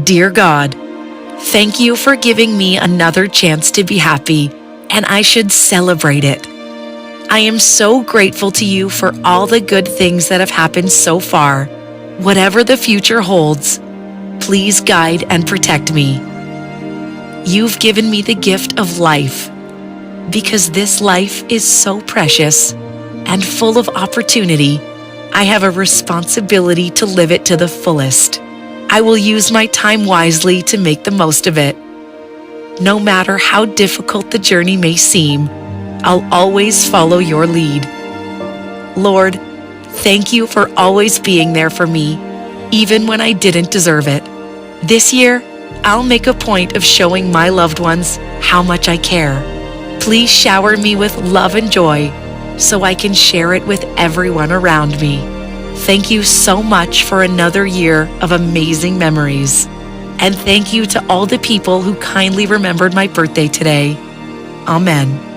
Dear God, thank you for giving me another chance to be happy, and I should celebrate it. I am so grateful to you for all the good things that have happened so far. Whatever the future holds, please guide and protect me. You've given me the gift of life, because this life is so precious and full of opportunity. I have a responsibility to live it to the fullest. I will use my time wisely to make the most of it. No matter how difficult the journey may seem, I'll always follow your lead. Lord, thank you for always being there for me, even when I didn't deserve it. This year, I'll make a point of showing my loved ones how much I care. Please shower me with love and joy so I can share it with everyone around me. Thank you so much for another year of amazing memories. And thank you to all the people who kindly remembered my birthday today. Amen.